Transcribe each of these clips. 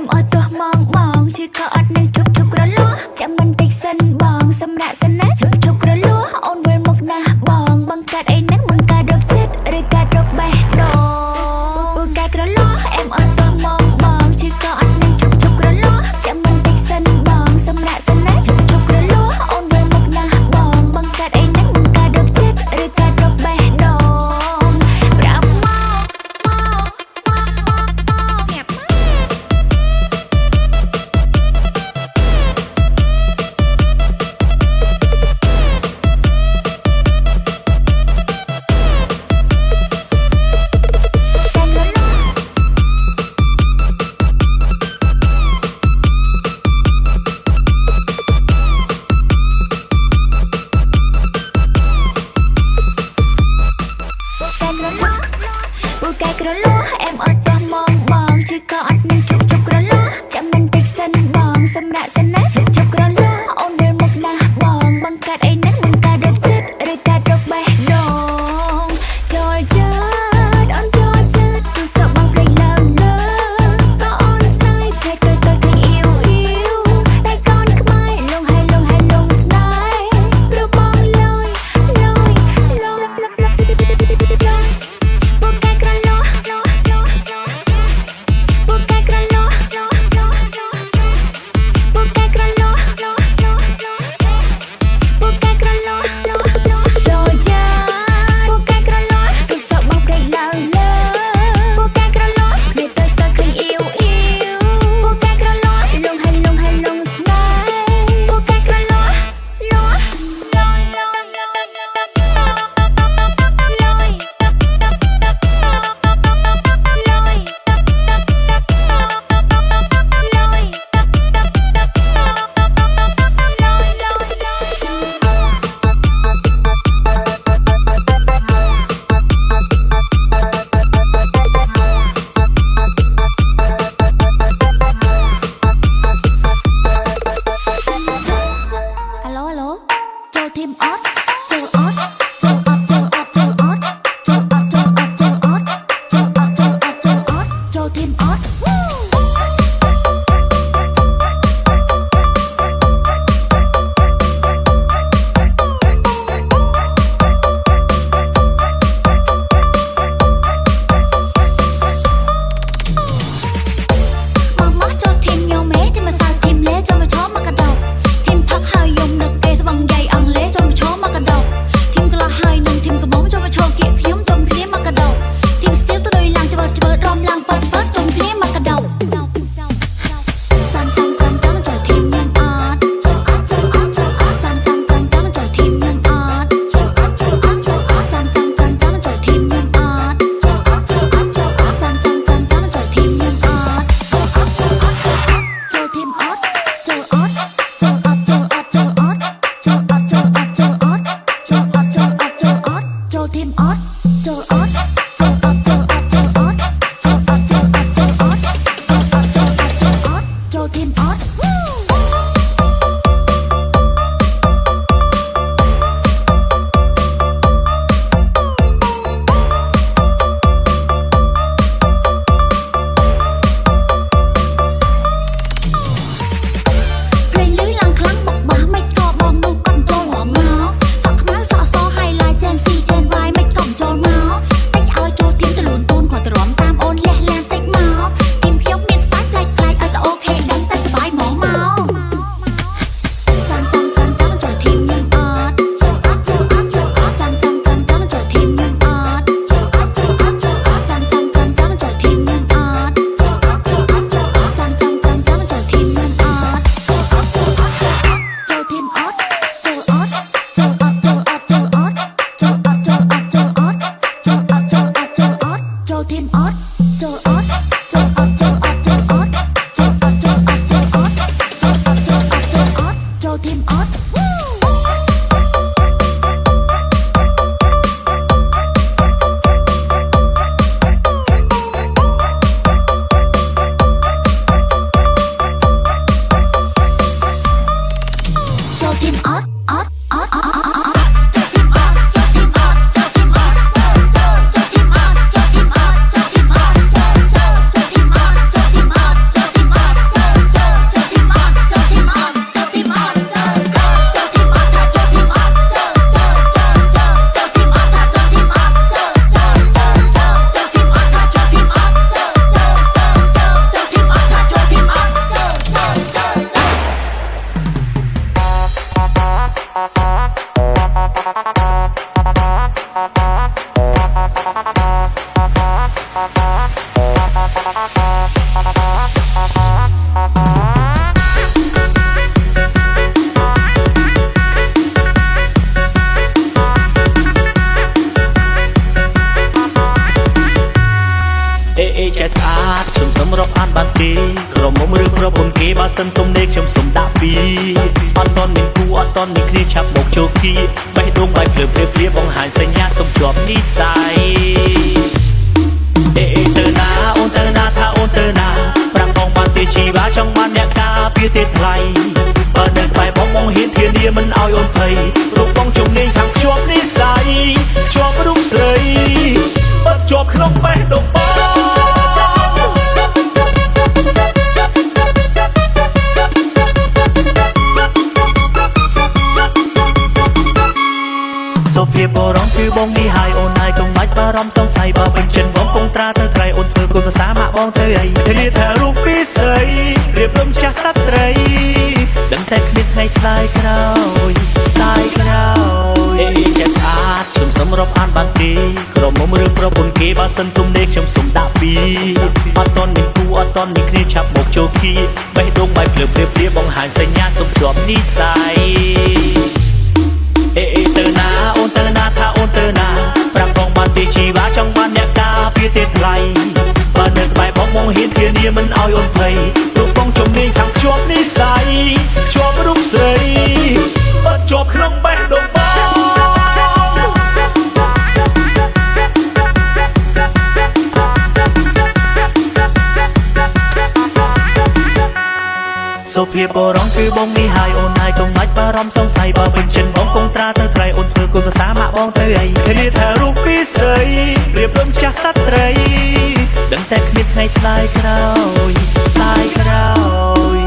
em ở tua mong mong chứ có ở nên chụp chụp rồi lúa chạm mình tích sân bòn xâm rạ sân nát chụp chụp rồi lúa ôn quên một na bòn băng cát ấy nắng băng cát đột chết rồi cát đột bè đồ bù cát rồi lúa em ở tua mong mong chứ có ở nên chụp chụp rồi lúa chạm mình tích sân bòn xâm rạ sân nát chụp chụp rồi lúa ôn quên một na bòn băng cát ấy nắng băng cát đột chết rồi cát đột bè đồ bù cát rồi lúa em ở tua mong mong chứ có ở nên chụp chụp rồi lúa chạm mình tích sân bòn xâm rạ sân nát chụp chụp rồi lúa ôn về một na bòn băng cát ấy nắng băng cát đột chết rồi cát đột bè đồn trôi chết ôn trôi chết tôi sợ băng rây làm lớn có ôn say thế tôi thấy yêu yêu tay con cứ mãi lông hay lông say rồi băng lôi bù cát rồi lúa bù cát rồi lúa bù cát rồi lúa ใจสะอาดខ្ញុំសុំរាប់អានបានទេក្រមុំឬប្រពន្ធគេបើសិនទុំនេះខ្ញុំសុំដាក់ពីអត់តន់មានគូអត់តន់មានគ្នាឆាប់មកជោគីបេះដូងបាយភ្លឺភ្លាបង្ហាញសញ្ញាសុំជាប់និស័យទៅណាអូនទៅណាថាអូនទៅណាប្រាប់បងបានទេជីវ៉ាចង់បានអ្នកការពារទេថ្លៃបើនៅក្បែរបងបងហ៊ានធានាមិនឲ្យអូនភ័យរូបបងជំនាញខាងជាប់និស័យជាប់រូបស្រីបើជាប់ក្នុងបេះដូងបងសុភាពបរំគឺបងនេះហើយអូនហើយកុំបាច់បារម្ភសង្ស័យបើពេញចិត្តបងគង់ត្រាទៅក្រៃអូនធ្វើគុណភាសាមកបងទៅអីធានាថារូបពីស្រីរៀបរំចាស់សត្វត្រីដឹងតែគ្មានថ្ងៃស្ដាយក្រោយស្ដាយក្រោយចេះស្អាតខ្ញុំសុំរាប់អានបានទេក្រមុំរឿងប្រពន្ធគេបើសិនទុំនេះខ្ញុំសុំដាក់ពីអត់តន់មានគូអត់តន់មានគ្នាឆាប់មកជោគីបេះដូងបាយភ្លឺព្រាបង្ហាញសញ្ញាសុំជាប់និស័យទៅណាអូនទៅណាថាអូនទៅណាប្រាប់បងបានទេជីវ៉ាចង់បានអ្នកការពារទេថ្លៃបើនៅក្បែរបងបងហ៊ានធានាមិនឲ្យអូនភ័យរូបបងជំនាញខាងជាប់និស័យជាប់រូបស្រីបើជាប់ក្នុងបេះដូងបងសុភាពបរំគឺបងនេះហើយអូនហើយកុំបាច់បារម្ភសង្ស័យបើពេញចិត្តបងគង់ត្រាទៅក្រៃអូនធ្វើគុណភាសាមកបងទៅអីធានាថារូបពីស្រីរៀបរំចាស់សត្វត្រីដឹងតែគ្មានថ្ងៃស្ដាយក្រោយស្ដាយក្រោយ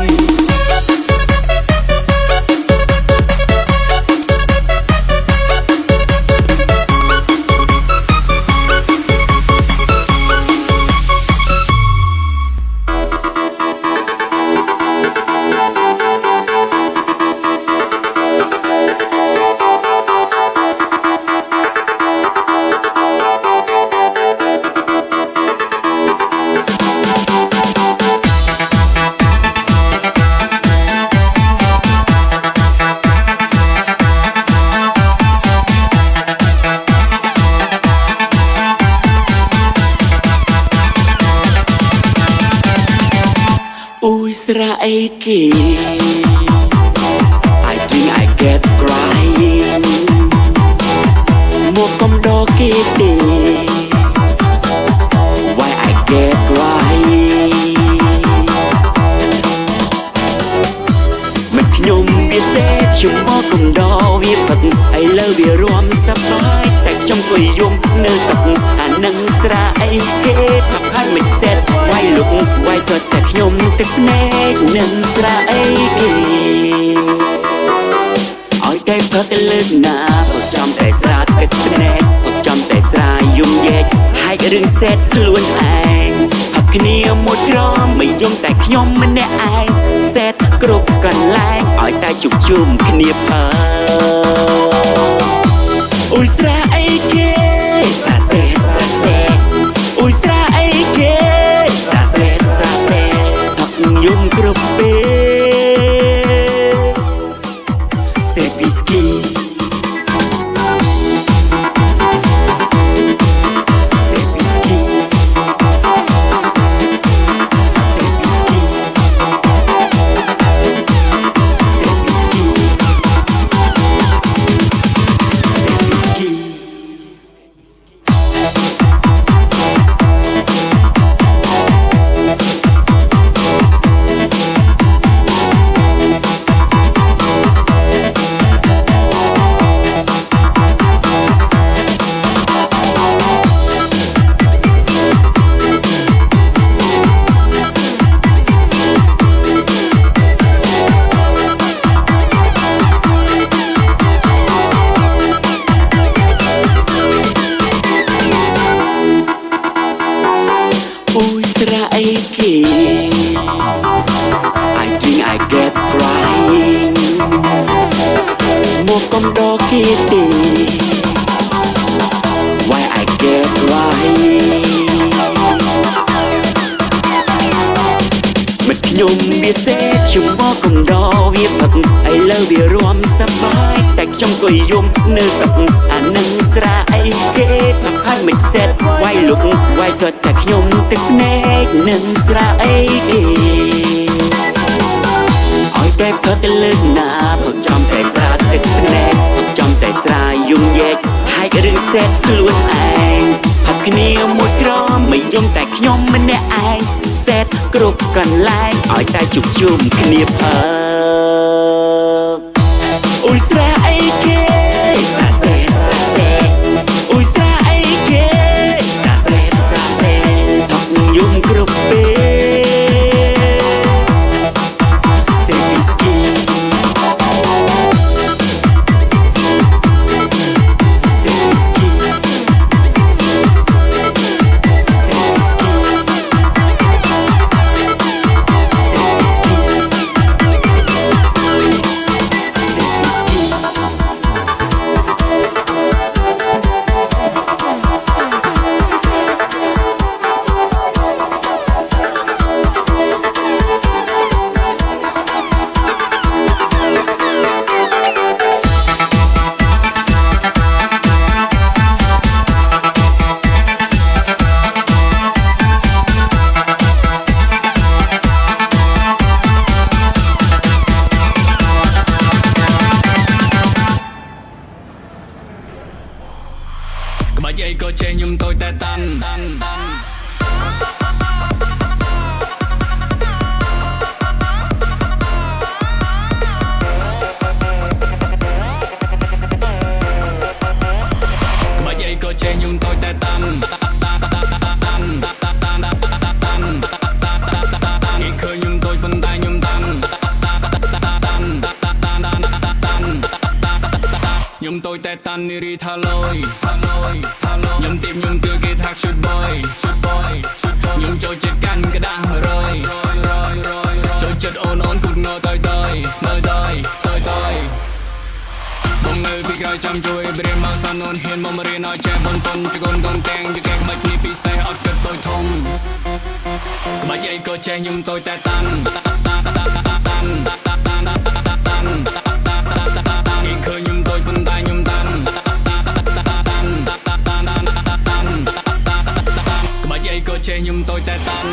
ស្រែអីគេ I think I get crying មកកំដរគេទេ Why I get crying មិនខ្ញុំវាសេពជុំមកកំដរវាផឹកឥឡូវវារំសប្បាយតែខ្ញុំគួយយំនៅទឹកអានឹងស្រែអីគេថាខាត់មិនសេតវាយលុកវាយក៏តែខ្ញុំទឹកភ្នែកនឹងស្រែអីគេឲ្យតែផឹកលើកណាក៏ចាំតែស្រាទឹកភ្នែកក៏ចាំតែស្រាយំយែកហាច់រឿងសេតខ្លួនឯងផឹកគ្នាមួយក្រមមិនយំតែខ្ញុំម្នាក់ឯងសេតគ្រប់កន្លែងឲ្យតែជុំគ្នាផើអូយស្រែអីគេស្រែសេតស្រែសេតអូយស្រែអីគេស្រែសេតស្រែសេតផឹកយំគ្រប់ពេលសេតវីស្គីI think I get crying មកកំដរគេទេ Why I get crying ផឹកឥឡូវវារួមសប្បាយតែខ្ញុំក៏យំនៅទឹកអានឹងស្រាអីគេផឹកហើយមិនសេតវាយលុកវាយទាត់តែខ្ញុំទឹកភ្នែកនឹងស្រាអីគេឲ្យតែផឹកលើកណាផឹកចំតែស្រាទឹកភ្នែកផឹកចំតែស្រាយំយែកហើយរឿងសេតខ្លួនឯងផឹកគ្នាមួយក្រមមិនយំតែខ្ញុំម្នាក់ឯងសេតគ្រប់កន្លែងឲ្យតែជួបជុំគ្នាផឹកអូយស្រាអីគេស្រាសេតស្រាសេតអូយស្រាអីគេស្រាសេតស្រាសេតផឹកយំគ្រប់ពេលក្បាច់អីក៏ចេះខ្ញុំតូចតែតាន់ក្បាច់អីក៏ចេះខ្ញុំតូចតែតាន់គេឃើញខ្ញុំតូចប៉ុន្តែខ្ញុំតាន់ខ្ញុំតូចតែតាន់នារីថាលយខ្ញុំទីមខ្ញុំទឿគេថា shoot boy ខ្ញុំចូលចិត្តកាន់ក្តាស់រយចូលចិត្តអូនគូតងតយបងនៅពីក្រោយចាំជួយព្រាមមកសានូនហ៊ានមករៀនឲ្យចេះបនជកូនកូនទាំងជកែក្បាច់នេះពិសេសអត់គិតតូចធំក្បាច់អីក៏ចេះខ្ញុំតូចតែតាន់គេឃើញខ្ញុំតូចប៉ុន្តែខ្ញុំតាន់ក្បាច់អីក៏ចេះខ្ញុំតូចតែតាន់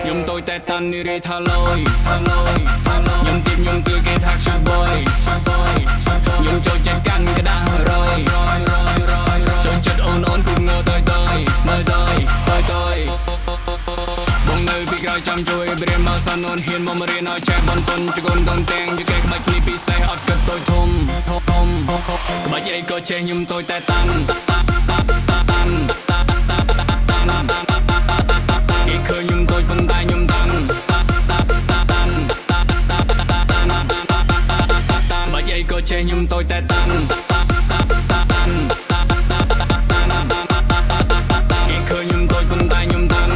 ខ្ញុំតូចតែតាន់នារីថាលយខ្ញុំទីមខ្ញុំទឿគេថា shoot boy ខ្ញុំចូលចិត្តកាន់ក្តាស់រយចូលចិត្តអូនគូតងតយបងនៅពីក្រោយចាំជួយព្រាមមកសានូនហ៊ានមករៀនឲ្យចេះបនជកូនកូនទាំងជកែក្បាច់នេះពិសេសអត់គិតតូចធំក្បាច់អីក៏ចេះខ្ញុំតូចតែតាន់គេឃើញខ្ញុំតូចប៉ុន្តែខ្ញុំតាន់ក្បាច់អីក៏ចេះខ្ញុំតូចតែតាន់គេឃើញខ្ញុំតូចប៉ុន្តែខ្ញុំតាន់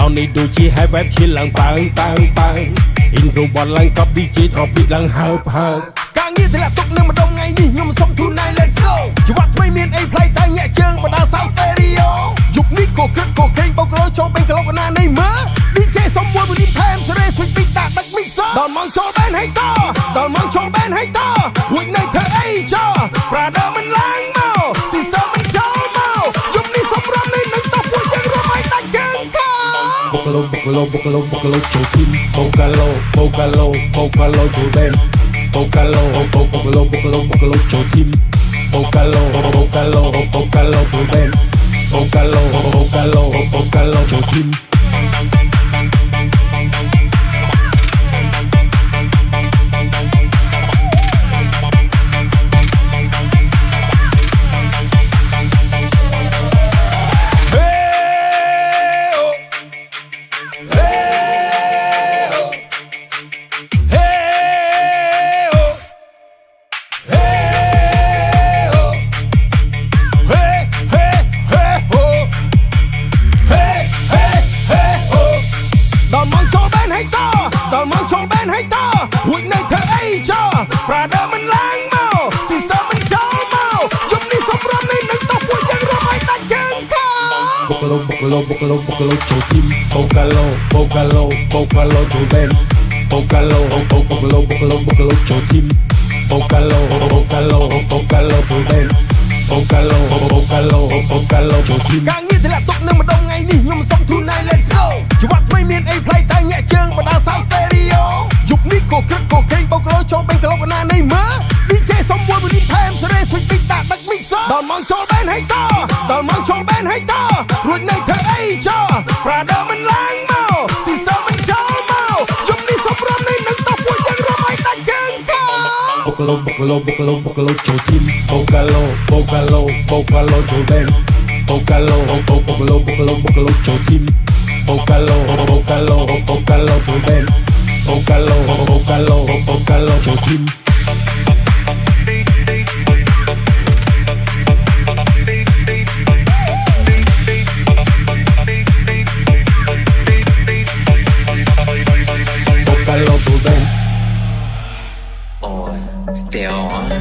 Tao này đồ chi hai web chi lăng bang bang bang Intro bọn lăng cop DJ drop beat lăng hợp hợp ការងារធ្លាក់ទុកនឹងម្ដងថ្ងៃនេះខ្ញុំសុំ tonight let's go ជីវិតថ្មីមានអីប្លែកតែញាក់ជើងបដាសៅ stereo យុគនេះក៏គិតក៏ខេងបោកក្រោយចូលពេញក្លោកកណានៃមើល DJ សុំមួយ volume ថែមសេរី switch beat ដាក់ដឹក mixer ដល់ម៉ោងចូលបែនឲ្យតដល់ម៉ោងចូលបែនឲ្យតហួចនៅធ្វើអីចោ Brother មិនឡើងមក Sister មិនចូលមកយុគនេះសុំរំនេះនឹងតពួយយើងរួមឲ្យដាក់ជើងខោ Bocalo,ចូលទីម Bocalo ចូលបែន Bocalo ចូលទីម Bocalo ចូលបែន Bocalo ចូលទីម ដល់មកចូលបែនឲ្យតហួចនៅធ្វើអីចោ Brother មិនឡើងមក Sister មិនចូលមកយប់នេះសុំរំនេះនឹងតពួយយើងរួមឲ្យដាក់ជើងខោ Bocalo ចូលទីម Bocalo ចូលបែន Bocalo ចូលទីម Bocalo ចូលបែន Bocalo ចូលទីម ការងារធ្លាក់ទុកនឹងម្ដងថ្ងៃនេះខ្ញុំសុំ tonight let's go ជីវិតថ្មីមានអីប្លែកតែញាក់ជើងបដាសៅ stereo យុគនេះក៏គិតក៏ខេងបោកក្រោយចូលពេញក្លោកកណានៃមើល DJ សុំមួយ volume ថែមសេរី switch beat ដាក់ដឹក mixer ដល់ម៉ោងចូលបែនឲ្យតដល់ម៉ោងចូលបែនឲ្យតរួចនៅធ្វើអីចោ Brother មិនឡើងមក Sister មិនចូលមកយុគនេះសុំរំនេះនឹងតពួយយើងរួមឲ្យដាក់ជើងខោ Bocalo ចូលទីម Bocalo ចូលបែន Bocalo ចូលទីម Bocalo ចូលបែន Bocalo ចូលទីម Bocalo ចូលបែន Boy, still on.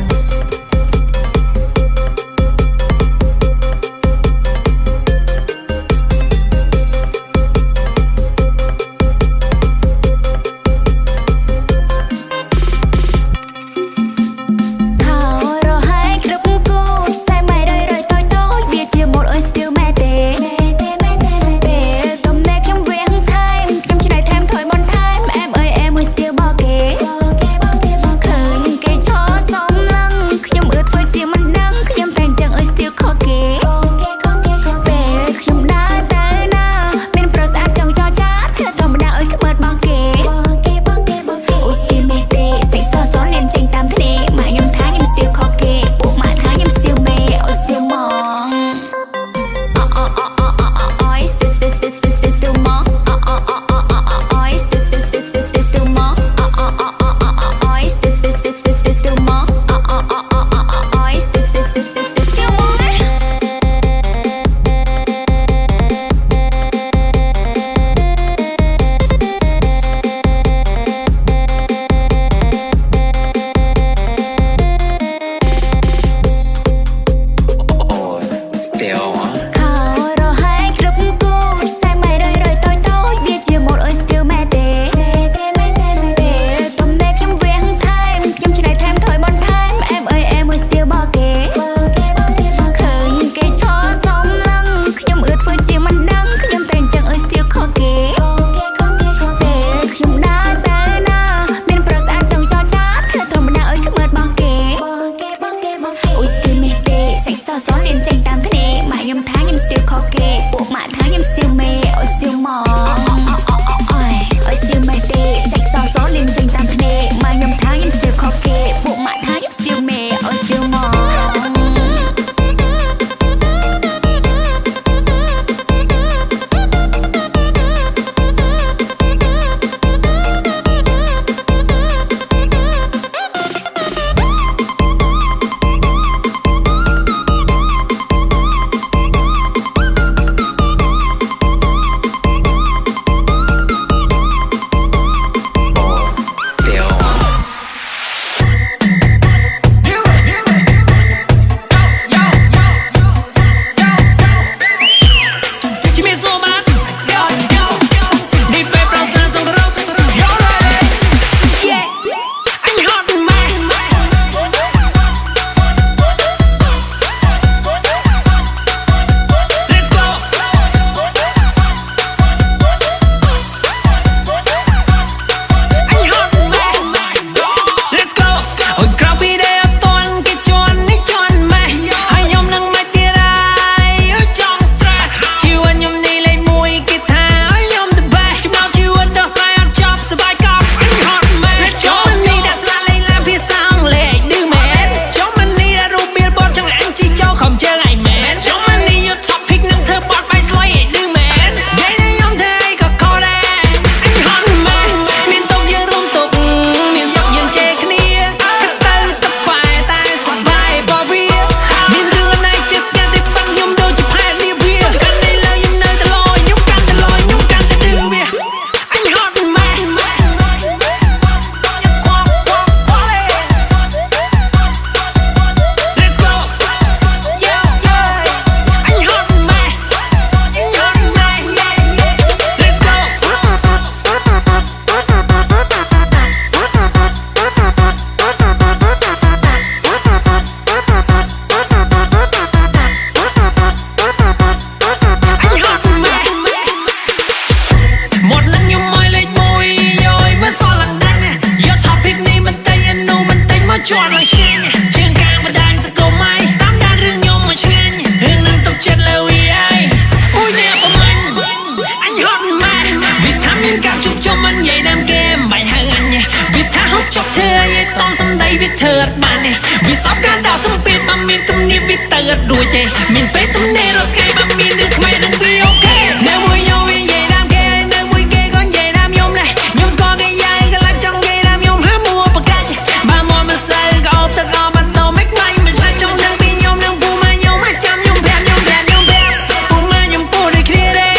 ជុំជុំមិនយាយណាំគេមិនបាញ់ហើយអញវាថាហូបចុកធ្វើយាយតនសំដីវាធ្វើអត់បានទេវាសពការដល់សំពេតបើមានទំនៀមវាទៅអត់រួចទេមានពេលទំនេររត់ថ្ងៃបើមានរឿងថ្មីនឹងវាអូខេនៅមួយយោវាយាយណាំគេនៅមួយគេក៏យាយណាំខ្ញុំដែរខ្ញុំស្គាល់គេយាយក៏ឡាច់ចង់គេណាំខ្ញុំហាមួបកាច់បើមកមិនស្អីក៏អបទឹកអបតោមិនបាញ់មិនឆាច់ចង់នឹងពីខ្ញុំនឹងពូម៉ែខ្ញុំមកចាំខ្ញុំប្រាប់ខ្ញុំប្រាប់ខ្ញុំប្រាប់ពូម៉ែខ្ញុំពូដូចគ្នាទេ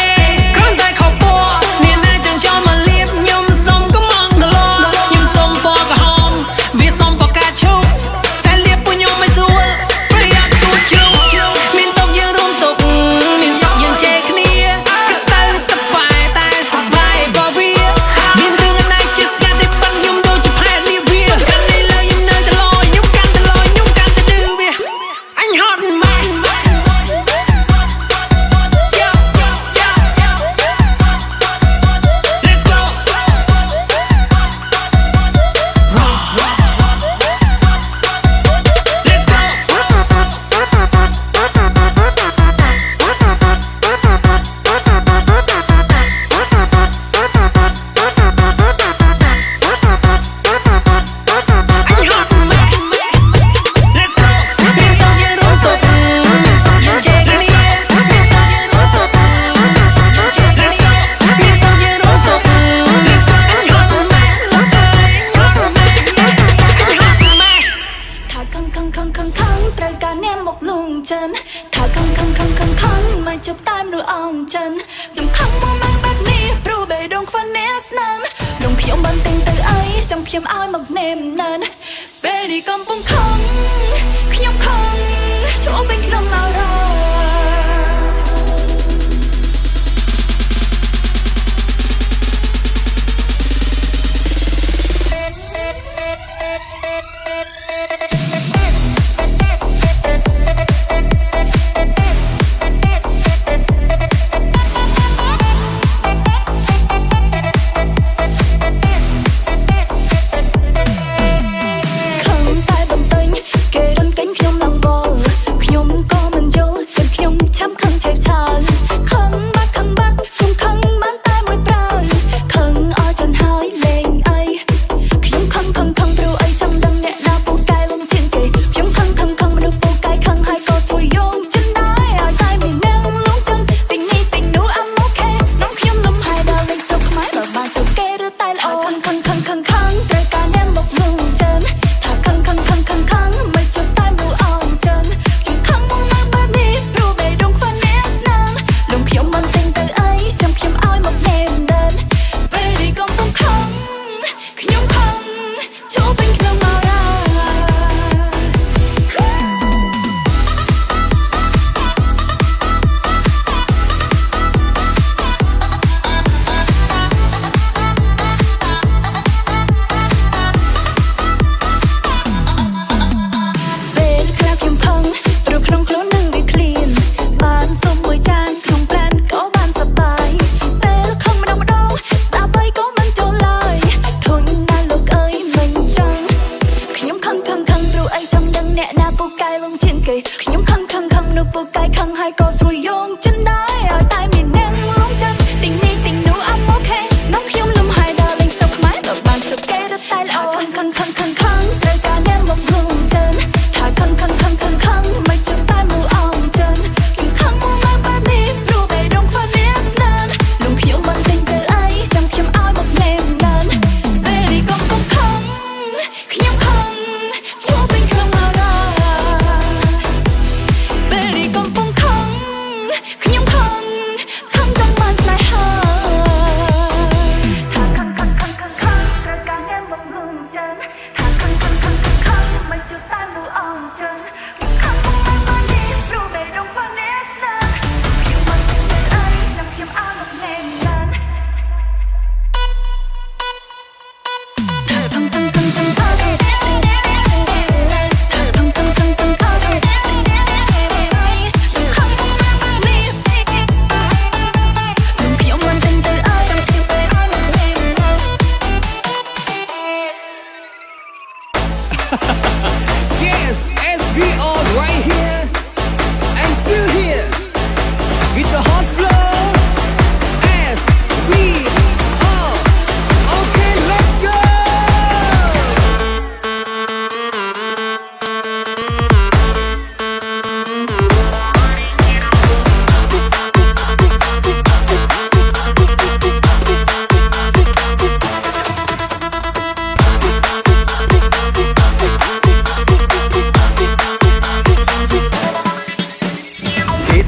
គ្រាន់តែខកពោមានណាចង់ចូលមកលៀបខ្ញុំសុំក៏មងគីឡូខ្ញុំសុំពណ៌ក្រហមវាសុំពណ៌កាឈូតែលៀបពូខ្ញុំមិនស្រួលប្រយ័ត្នទូជ្រូកមានតុកយើងរួមតុកមានសុកយើងជេរគ្នាទៅទៅបែតែសប្បាយក៏វាមានរឿងណាជាស្ងាត់ទេប៉ុនខ្ញុំដូចជាផែននេះវាកាន់នេះលើខ្ញុំនៅតែលយខ្ញុំកាន់តែលយខ្ញុំកាន់តែឌឺវាអញហត់ម៉ែ Let's go Let's go អញហត់ម៉ែ Let's go មានតុកយើងរួមតុកមានសុកយើងជេរគ្នាមានតុកយើងរួមតុកមានសុកយើងជេរគ្នាមានតុកយើងរួមតុក Let's go អញហត់ម៉ែលោកអើយហត់ម៉ែអញហត់ម៉ែ ថាខឹងត្រូវការអ្នកមកលងចិនថាខឹងមកជប់តាមនោះអងចិនខ្ញុំខឹងមកមកបែបនេះព្រោះបេះដូងខ្វះអ្នកស្នានដងខ្ញុំបានទិញទៅអីចាំខ្ញុំឲ្យមកណែមណានពេលនេះកំពុងខឹងខ្ញុំខឹងចូលពេញក្នុងអារម្មណ៍ខឹងតែបំពេញគេរំកិញខ្ញុំឡើងវល់ខ្ញុំក៏មិនយល់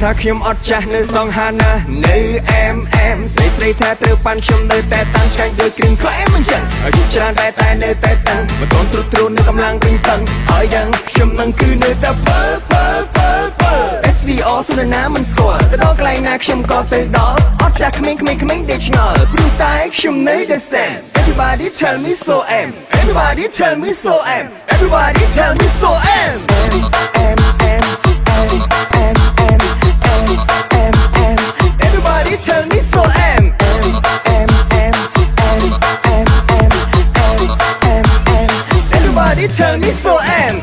ថាខ្ញុំអត់ចាស់នៅសងហាណានៅអែមស្រីថាត្រូវប៉ាន់ខ្ញុំនៅតែតាំងឆ្ងាញ់ដូចគ្រឿងក្លែមអញ្ចឹងអាយុច្រើនតែនៅតែតាំងមិនទាន់ទ្រុឌនៅកម្លាំងរឹងតឹងហើយយ៉ាងខ្ញុំនឹងគឺនៅតែបើ SVO សុនណាមិនស្គាល់ទៅដល់កន្លែងណាខ្ញុំក៏ទៅដល់អត់ចាស់ក្មេងដេកឆ្ងល់ព្រោះតែខ្ញុំនៅតែ Sam Everybody tell me so am Everybody tell me so am Everybody tell me so am Everybody tell me so am Everybody tell me so am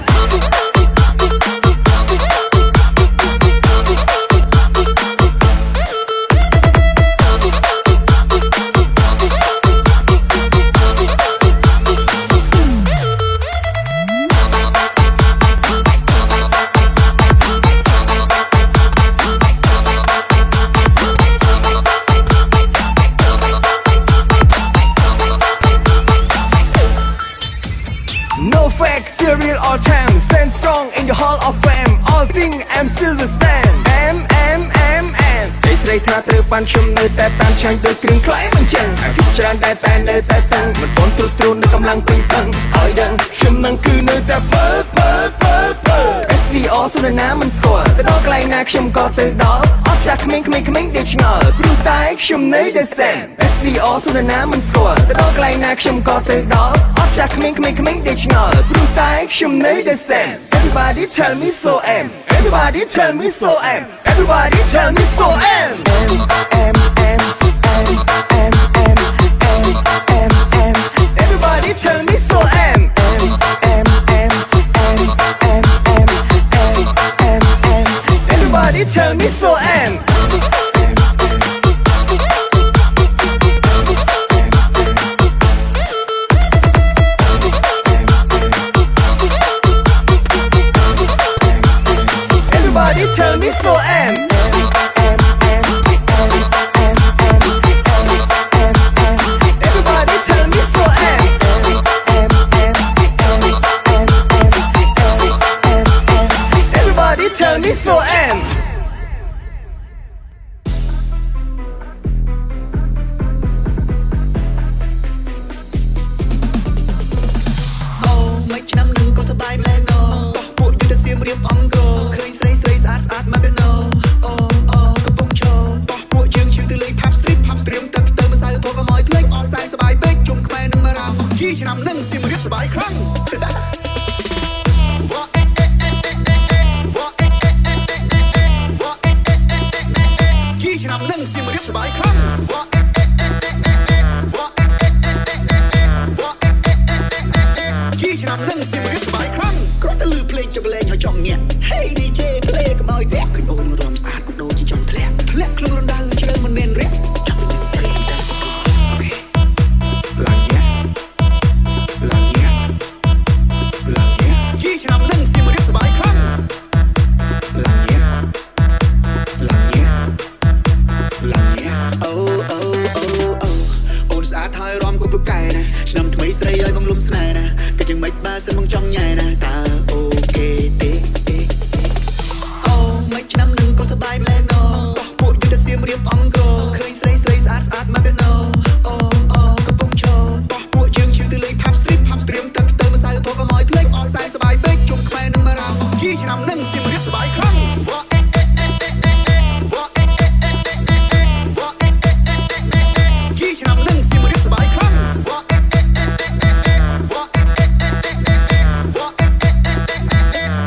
No fake, still real all time. Stand strong in the hall of fame. All thing I'm still the same. M. ស្រីថាត្រូវប៉ាន់ខ្ញុំនៅតែតាំងឆ្ងាញ់ដូចគ្រឿងក្លែមអញ្ចឹងអាយុច្រើនតែនៅតែតាំងមិនទាន់ទ្រុឌនៅកម្លាំងពេញតឹងហើយដឹងខ្ញុំនឹងគឺនៅតែបើ SVO សុនណាមិនស្គាល់ទៅដល់កន្លែងណាខ្ញុំក៏ទៅដល់អត់ចាស់ក្មេងដេកឆ្ងល់ព្រោះតែខ្ញុំនៅតែ Sam SVO សុនណាមិនស្គាល់ទៅដល់កន្លែងណាខ្ញុំក៏ទៅដល់អត់ចាស់ក្មេងដេកឆ្ងល់ព្រោះតែខ្ញុំនៅតែ Sam Everybody tell me so am Everybody tell me so am Everybody tell me so am Everybody tell me so am Everybody tell me so am Everybody tell me so am Everybody tell me so am Everybody tell me so am mấy năm nâng có sắp bay lên nó bụi như ta xiêm riêng ong go khơi sấy sát mà cái nó có bông trâu bụi chương từ lấy pop stream tật tơ mà sai po có mỏi play sai sắp bay bếch chung khoe nâng mà rào chi năm nâng xiêm riêng sắp bay khăng chi năm nâng xiêm riêng sắp bay khăng năm nâng xiêm riêng sắp bay khăng có ta lư play cho cái lên cho chồng nhẹ hey DJ play cái mỏi đẹp cái ôi nó rôm sát đôi chỉ trong lẹ luôn luôn đau chơi mình men rep trong mình play okay làm chi năm nâng xiêm riêng sắp bay khăng oh ôn sát thay rom của bức cày nè năm mấy say ơi bông lúc này nè cái chừng mấy ba sẽ mong trong nhảy nè ta ok tê mấy năm nâng có sắp bay lên nó bụi như ta xiêm riêng ong go khơi sấy sát mà cái nó có bông trâu bụi chương từ lấy pop stream tật tơ mà sai po có mỏi play sai sắp bay bếch chung khoe nâng mà rào chi năm nâng xiêm riêng sắp bay khăng chi năm nâng xiêm riêng sắp bay khăng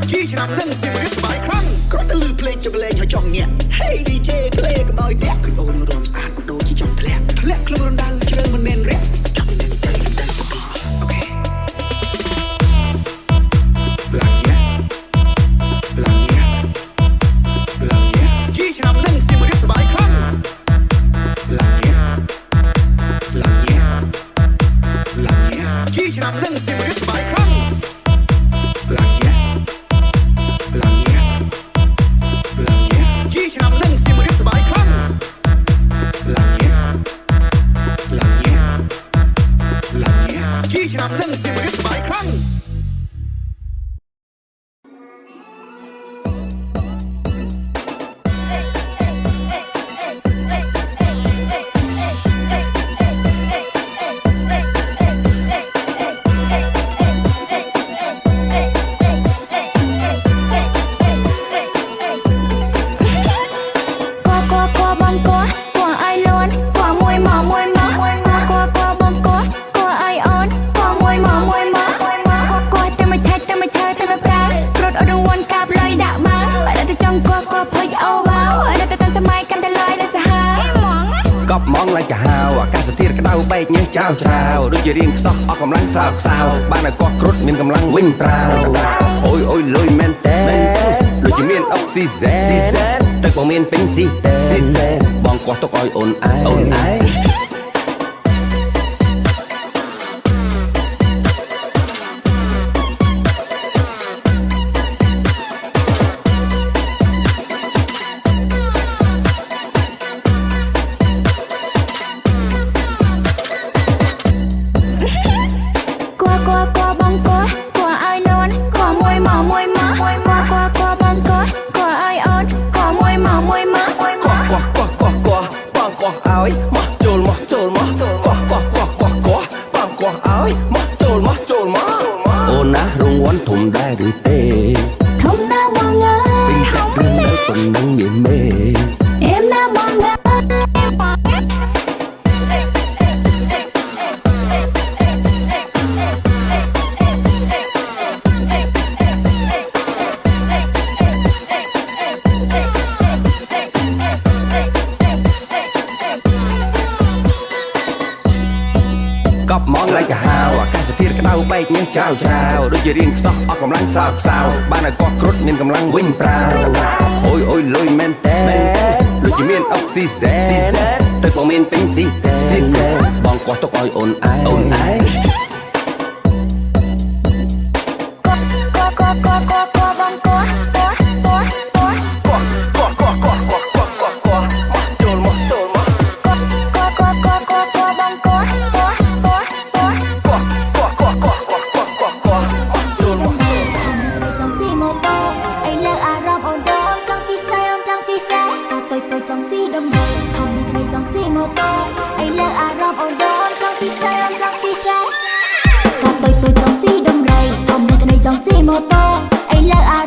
chi năm nâng xiêm riêng sắp bay khăng có ta lư play cho cái lên cho chồng nhẹ hey DJ play cái mỏi đẹp cái ôi nó rôm sát đôi chỉ trong lẹ luôn luôn đau chơi mình men rep trong mình play okay chi năm nâng xiêm riêng sắp bay khăng chi năm nâng xiêm riêng sắp bay khăng chi năm nâng xiêm riêng sắp bay khăng chi năm nâng xiêm riêng sắp bay khăng จะหาวអាកាសធាតុក្តៅបែកញើសចៅចៅដូចជារៀងខ្សោះអស់កម្លាំងសើខ្សៅបានឲ្យកោះគ្រុឌមានកម្លាំងវិញប្រាវអូយអូយលុយមែនតែដូចជាមានអុកស៊ីសែនទឹកបងមានពេញស៊ីតែបងកោះទុកឲ្យអូនឯងអូនណារង្វាន់ធំដែរឬទេធំណាស់បងអើយ ពេញកាត់រឿងនៅប៉ុណ្ណឹងមានមេ អេមណាស់បងអើកប់មកឡើងកាហាវអាកាសធាតុក្តៅបែកញើសចៅចៅដូចជារៀងខ្សោះអស់កម្លាំងសើខ្សៅបានឲ្យកោះគ្រុឌមានកម្លាំងវិញប្រាវអូយអូយលុយមែនតែដូចជាមានអុកស៊ីសែនទឹកបងមានពេញស៊ីតែបងកោះទុកឲ្យអូនឯងបងម៉ូតូអីលើអា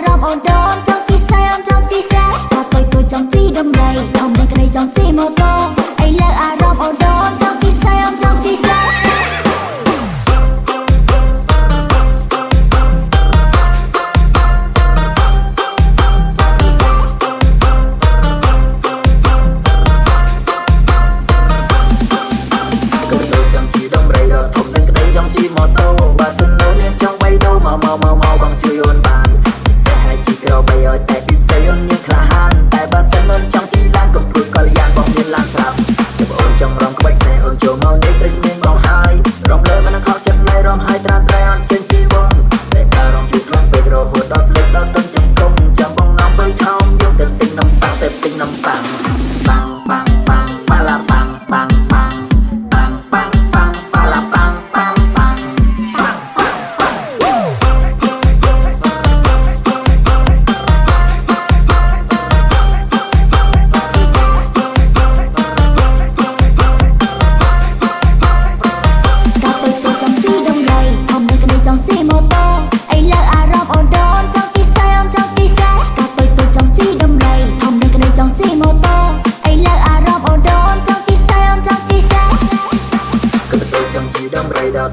រម្មណ៍អូនដូនចង់ជិះសេអូនចង់ជិះសេក៏ទុយទុយចង់ជិះដំរីធំមានក្តីចង់ជិះម៉ូតូអីលើអារម្មណ៍អូនដូនចង់ជិះសេអូនចង់ជិះសេ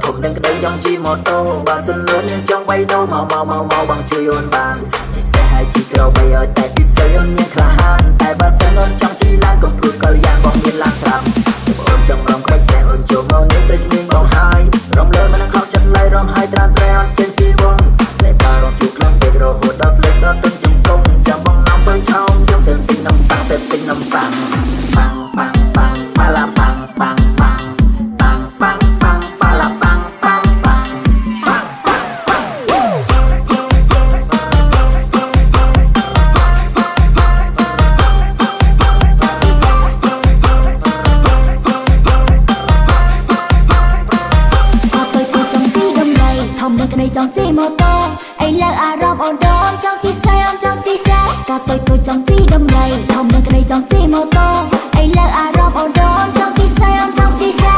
ធំនឹងក្តីចង់ជិះម៉ូតូបើសិនលឿនយើងចង់បីដូរមកបងជួយអូនបានជិះសេះហើយជិះក្រោបបីឲ្យតែពិសេសអូនមានក្លាហានតែបើសិនអូនចង់ជិះឡានកុំព្រួយកលយ៉ាងបងមានឡានស្រាប់អូនចង់រំក្បាច់សេះអូនចូលមកនេះទៅជំនាញបងហើយរំលើមិននឹងខកចិត្តឡៃរំហើយត្រាំត្រែអត់ចេញពីវងតែបើរំជួខ្លាំងពេករហូតដល់ស្លេកដល់ទឹកចំកុំចាំបងនាំទៅឆោមយកទៅទិញនំប៉័ងទៅទិញនំប៉័ងប៉ាំងប៉ាំងប៉ាំងប៉ាឡាប៉ាំងប៉ាំងប៉ាំងប៉ាំងប៉ាំងប៉ាំងប៉ាឡាប៉ាំងប៉ាំងប៉ាំងប៉ាំងប៉ាំងប៉ាំងចង់ជិះម៉ូតូអីលើអារម្មណ៍អូនដូនចង់ជិះសេអូនចង់ជិះសេក៏ទុយចង់ជិះដំរីធំនឹងក្តីចង់ជិះម៉ូតូអីលើអារម្មណ៍អូនដូនចង់ជិះសេអូនចង់ជិះសេ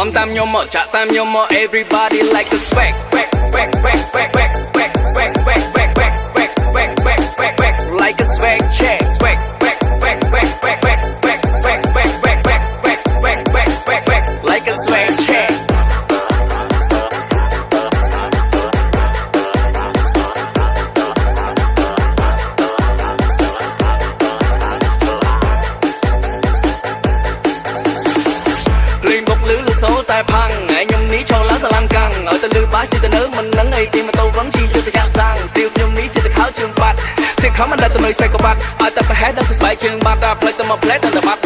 Hom tam nhom mo cha tam nhom mo everybody like a swag whack whack whack whack whack whack whack whack whack whack whack whack whack whack whack like a swag check swag whack whack whack whack whack whack whack whack whack whack whack whack whack whack whack like a swag check តែផាំងថ្ងៃខ្ញុំនេះចូលឡើងស្រឡាំងកាំងឲ្យទៅលឺបាសជិះទៅនៅមិននឹងអីទីម៉ូតូវឹងជីយកទៅយ៉ាក់សាំងស្ទីលខ្ញុំនេះសិតទៅខោជើងបាត់សិខំមិនដែលទៅនៅសេកបាត់ឲ្យតែប្រហែលដល់ទៅស្បែកជើងបាត់ដល់ផ្លេចទៅមកផ្លេចដល់ទៅបាត់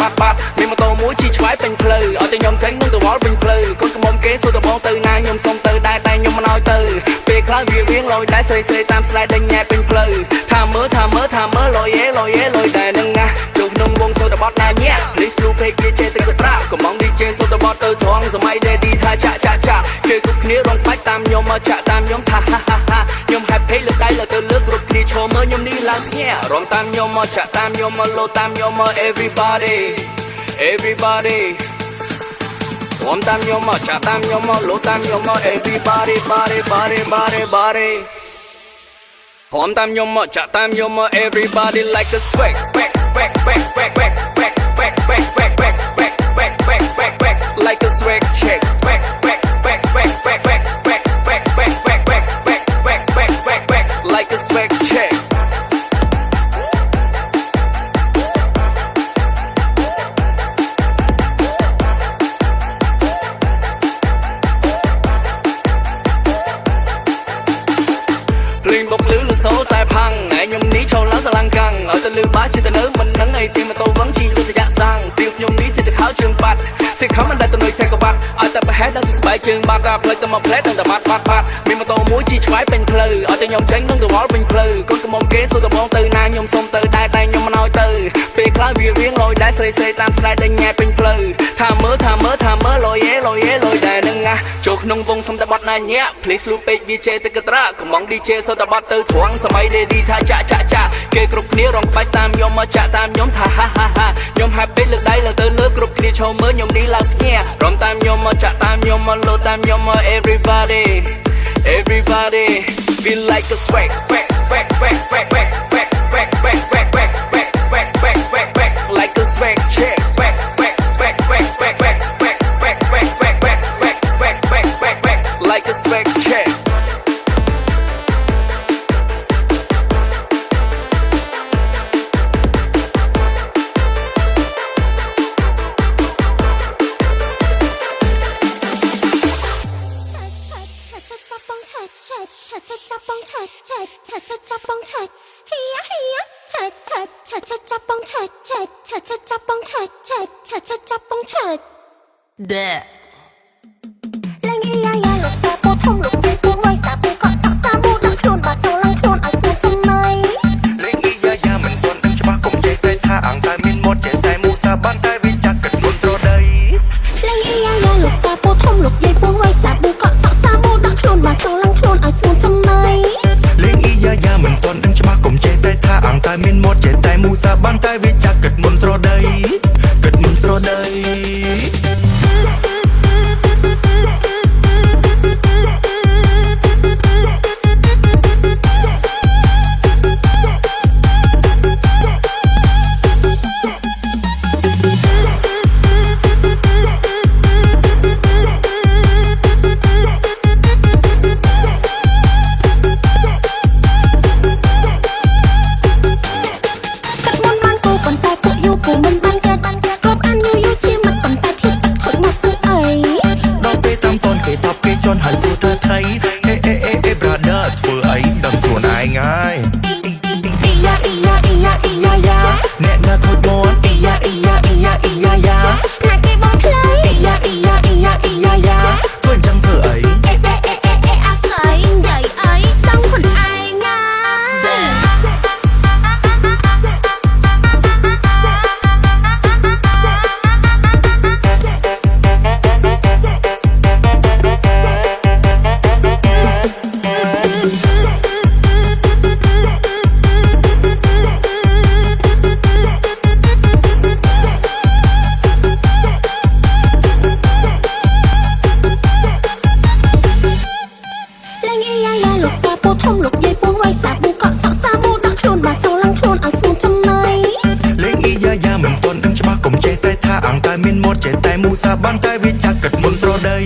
មានម៉ូតូមួយជីឆ្វាយពេញផ្លូវឲ្យតែខ្ញុំចេញនឹងទៅវល់ពេញផ្លូវកូនកំមុំគេសួរទៅបងទៅណាខ្ញុំសុំទៅដែរតែខ្ញុំមិនឲ្យទៅពេលខ្លះវារៀងលយដែរស្រីតាមស្លែដេញញ៉ែពេញផ្លូវថាមើលលយដែរនឹងណាជុំក្នុងវងសូតបត់ណាញ៉ែ Please លូពេកវាចេះទៅត្រាកំង DJ សូតបត់ទៅត្រង់សម័យ Daddy ថាចាក់គេគ្រប់គ្នារងបាច់តាមខ្ញុំមកចាក់តាមខ្ញុំថាខ្ញុំ happy លើកដៃលើទៅលើគ្រប់គ្នាឈរមើលខ្ញុំនេះឡើងភ្ញាក់រងតាមខ្ញុំមកចាក់តាមខ្ញុំមកលោតាមខ្ញុំមក everybody រងតាមខ្ញុំមកចាក់តាមខ្ញុំមកលោតាមខ្ញុំមក everybody body រងតាមខ្ញុំមកចាក់តាមខ្ញុំមក everybody like a swag like a swag check like a swag check លេងបុកលឺលសូតែផាំងថ្ងៃខ្ញុំនេះចូលឡើងស្រឡាំងកាំងឲ្យទៅលឺបាសជិះទៅនៅមិននឹងអីទីម៉ូតូវឹងជីលុយទៅយ៉ាក់សាំងស្ទីលខ្ញុំនេះសិតទៅខោជើងបាត់សិខំមិនដែលទៅនៅសេកបាត់ឲ្យតែប្រហែលដល់ទៅស្បែកជើងបាត់ដល់ផ្លេចទៅមកផ្លេចដល់ទៅបាត់មានម៉ូតូមួយជីឆ្វាយពេញផ្លូវឲ្យតែខ្ញុំចេញនឹងទៅវល់ពេញផ្លូវកូនកំមុំគេសួរទៅបងទៅណាខ្ញុំសុំទៅដែរតែខ្ញុំមិនឲ្យទៅពេលខ្លះវារៀងលយដែរស្រីតាមស្លែដេញញ៉ែពេញផ្លូវថាមើលលយដែរនឹងណាចូលក្នុងវងសុំតែបត់ណាញ៉ែ Please លូពេកវាចេះទៅកត្រាកំង DJ សួរតែបត់ទៅត្រង់សម័យ Daddy ថាចាក់គេគ្រប់គ្នារងបាច់តាមខ្ញុំមកចាក់តាមខ្ញុំថាខ្ញុំ happy លើកដៃលើទៅលើគ្រប់គ្នាឈរមើលខ្ញុំនេះឡើងភ្ញាក់រំតាមខ្ញុំមកចាក់តាមខ្ញុំមកលោតាមខ្ញុំមក everybody feel like a swag like a swag check like a swag check จับปองเฉิดจับปองเฉิดเฮียเฉิดจับปองเฉิดจับปองเฉิดจับปองเฉิดเด้แรงยายลูกตาปูทุ่มลูกใจกูไว้ตาปูเกาะตักตาบูดักโดนบาดโซลังโดนเอาตัวทำไมเล่งอียามันโดนตั้งฉบับคงใจใจท่าอ่างตายมินหมดใจใจมูตาบ้านใต้วิจักกัดโดนโตได้แรงยายลูกตาปูทุ่มลูกใจกูไว้ตาปูเกาะตักตาบูดักโดนบาดโซลังโดนเอาตัวทำไมเล่งอียามันโดนตั้งฉบับคงใจใจท่าอ่างตายมินหมดใจใจมูตาบ้านใต้วิจักกัดโดนโตได้จนหายสู่เธอไทยบราเดอร์ធ្វើអីដឹងខ្លួនឯងហើយអ្នកណាខូចបនយ៉ាណាគេបងផ្លូវយ៉ាធ្វើអញ្ចឹងធ្វើអីអាស័យនិយាយអីដឹងខ្លួនឯង ុំលោកយាយពងវៃសាប៊ូកក់សក់សាមូដាក់ខ្លួនមកសូឡើងខ្លួនឲ្យស្ងួនចំណៃ លេងអ៊ីយ៉ាមិនទាន់ដឹងច្បាស់កុំចេះតែថាអង្កាយមានមាត់ចេះតែមូសាបានតែវាចាក់កាត់មុនស្រដី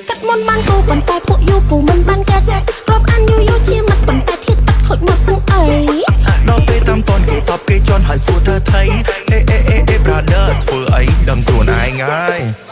កាត់មុនបានគូប៉ុន្តែពួកយូគូមិនបានកាត់រាប់អានយូយូជាមាត់ប៉ុន្តែធៀបទឹកខូចមាត់សឹងអី ដល់ពេលតាមតនគេតបគេជន់ហើយសួរថាថៃអេ brother ធ្វើអីដឹងខ្លួនឯងហើយ ក